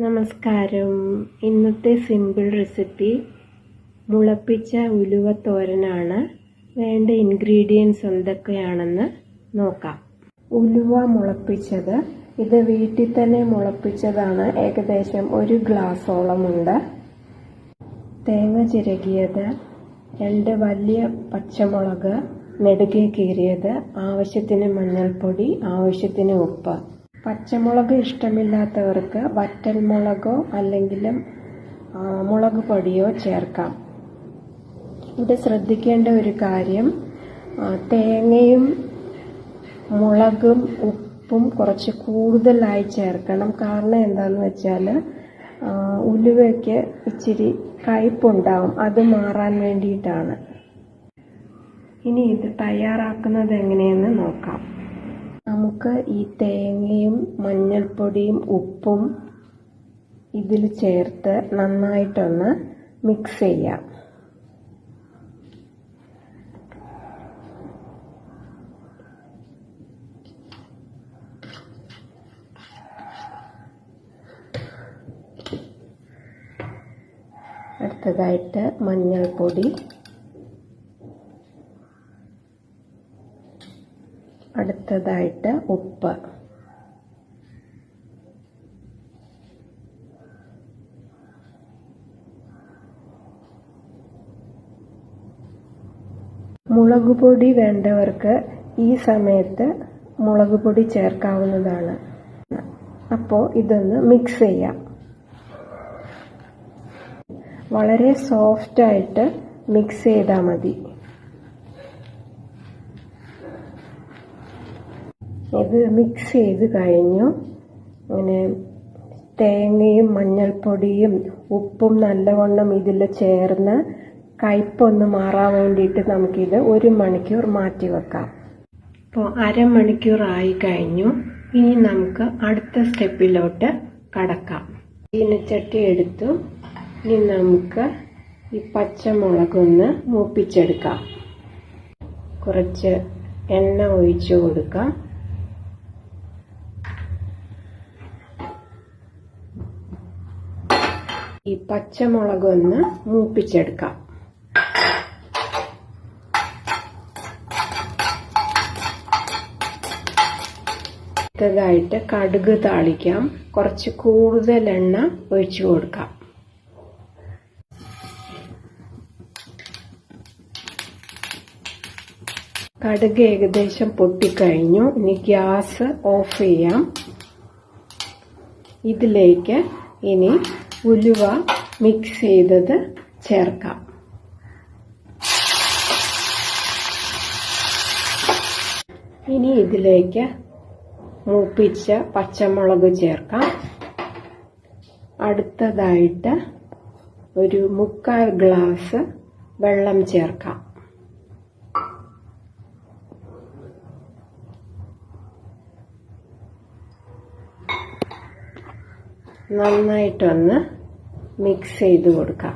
നമസ്കാരം. ഇന്നത്തെ simple recipe മുളപ്പിച്ച ഉലുവ തോരനാണ്. വേണ്ട ഇൻഗ്രീഡിയൻസ് എന്തൊക്കെയാണെന്ന് നോക്കാം. ഉലുവ മുളപ്പിച്ചത്, ഇത് വീട്ടിൽ തന്നെ മുളപ്പിച്ചതാണ്. ഏകദേശം 1 ഗ്ലാസോളമുണ്ട്. തേങ്ങ ചിരകിയത്, 2 വലിയ പച്ചമുളക് നെടുകെ കീറിയത്, ആവശ്യത്തിന് മഞ്ഞൾപ്പൊടി, ആവശ്യത്തിന് ഉപ്പ്. പച്ചമുളക് ഇഷ്ടമില്ലാത്തവർക്ക് വറ്റൽമുളകോ അല്ലെങ്കിൽ മുളക് പൊടിയോ ചേർക്കാം. ഇവിടെ ശ്രദ്ധിക്കേണ്ട ഒരു കാര്യം, തേങ്ങയും മുളകും ഉപ്പും കുറച്ച് കൂടുതലായി ചേർക്കണം. കാരണം എന്താണെന്ന് വെച്ചാൽ ഉലുവയ്ക്ക് ഇച്ചിരി കയ്പുണ്ടാവും, അത് മാറാൻ വേണ്ടിയിട്ടാണ്. ഇനി ഇത് തയ്യാറാക്കുന്നത് എങ്ങനെയെന്ന് നോക്കാം. നമുക്ക് ഈ തേങ്ങയും മഞ്ഞൾപ്പൊടിയും ഉപ്പും ഇതിൽ ചേർത്ത് നന്നായിട്ടൊന്ന് മിക്സ് ചെയ്യാം. അടുത്തതായിട്ട് മഞ്ഞൾപ്പൊടി, അടുത്തതായിട്ട് ഉപ്പ്, മുളക് പൊടി വേണ്ടവർക്ക് ഈ സമയത്ത് മുളക് പൊടി ചേർക്കാവുന്നതാണ്. അപ്പോൾ ഇതൊന്ന് മിക്സ് ചെയ്യാം. വളരെ സോഫ്റ്റായിട്ട് മിക്സ് ചെയ്താൽ മതി. ഇത് മിക്സ് ചെയ്ത് കഴിഞ്ഞു. അങ്ങനെ തേങ്ങയും മഞ്ഞൾപ്പൊടിയും ഉപ്പും നല്ലവണ്ണം ഇതിൽ ചേർന്ന് കയ്പൊന്ന് മാറാൻ വേണ്ടിയിട്ട് നമുക്കിത് 1 മണിക്കൂർ മാറ്റി വെക്കാം. ഇപ്പോൾ അരമണിക്കൂറായി കഴിഞ്ഞു. ഇനി നമുക്ക് അടുത്ത സ്റ്റെപ്പിലോട്ട് കടക്കാം. ചീനച്ചട്ടി എടുത്തു. ഇനി നമുക്ക് ഈ പച്ചമുളകൊന്ന് മൂപ്പിച്ചെടുക്കാം. കുറച്ച് എണ്ണ ഒഴിച്ചു കൊടുക്കാം. ഈ പച്ചമുളകൊന്ന് മൂപ്പിച്ചെടുക്കാം. അടുത്തതായിട്ട് കടുക് താളിക്കാം. കുറച്ച് കൂടുതൽ എണ്ണ ഒഴിച്ചു കൊടുക്കാം. കടുക് ഏകദേശം പൊട്ടിക്കഴിഞ്ഞു. ഇനി ഗ്യാസ് ഓഫ് ചെയ്യാം. ഇതിലേക്ക് ഇനി ഉലുവ മിക്സ് ചെയ്തത് ചേർക്കാം. ഇനി ഇതിലേക്ക് മൂപ്പിച്ച പച്ചമുളക് ചേർക്കാം. അടുത്തതായിട്ട് ഒരു 3/4 ഗ്ലാസ് വെള്ളം ചേർക്കാം. നന്നായിട്ടൊന്ന് മിക്സ് ചെയ്ത് കൊടുക്കാം.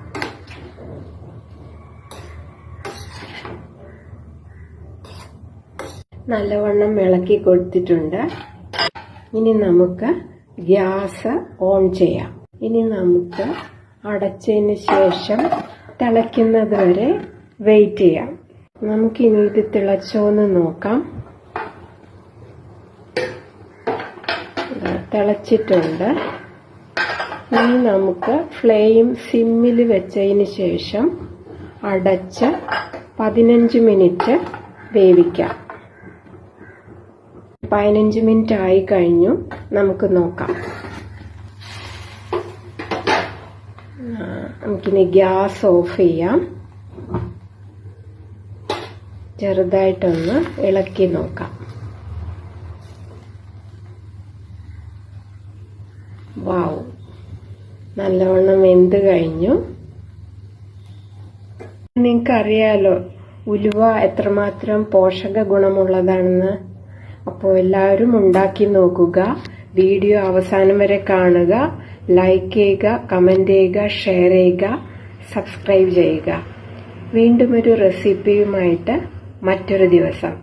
നല്ലവണ്ണം ഇളക്കി കൊടുത്തിട്ടുണ്ട്. ഇനി നമുക്ക് ഗ്യാസ് ഓൺ ചെയ്യാം. ഇനി നമുക്ക് അടച്ചതിന് ശേഷം തിളയ്ക്കുന്നത് വരെ വെയിറ്റ് ചെയ്യാം. നമുക്കിനി ഇത് തിളച്ചോന്ന് നോക്കാം. തിളച്ചിട്ടുണ്ട്. ഇനി നമുക്ക് ഫ്ലെയിം സിമ്മിൽ വെച്ചതിന് ശേഷം അടച്ച് 15 മിനിറ്റ് വേവിക്കാം. 15 മിനിറ്റ് ആയി കഴിഞ്ഞു. നമുക്ക് നോക്കാം. നമുക്കിനി ഗ്യാസ് ഓഫ് ചെയ്യാം. ചെറുതായിട്ടൊന്ന് ഇളക്കി നോക്കാം. വാവ്, നല്ലവണ്ണം വെന്ത് കഴിഞ്ഞു. നിങ്ങൾക്കറിയാലോ ഉലുവ എത്രമാത്രം പോഷക ഗുണമുള്ളതാണെന്ന്. അപ്പോൾ എല്ലാവരും ഉണ്ടാക്കി നോക്കുക. വീഡിയോ അവസാനം വരെ കാണുക. ലൈക്ക് ചെയ്യുക, കമന്റ് ചെയ്യുക, ഷെയർ ചെയ്യുക, സബ്സ്ക്രൈബ് ചെയ്യുക. വീണ്ടും ഒരു റെസിപ്പിയുമായിട്ട് മറ്റൊരു ദിവസം.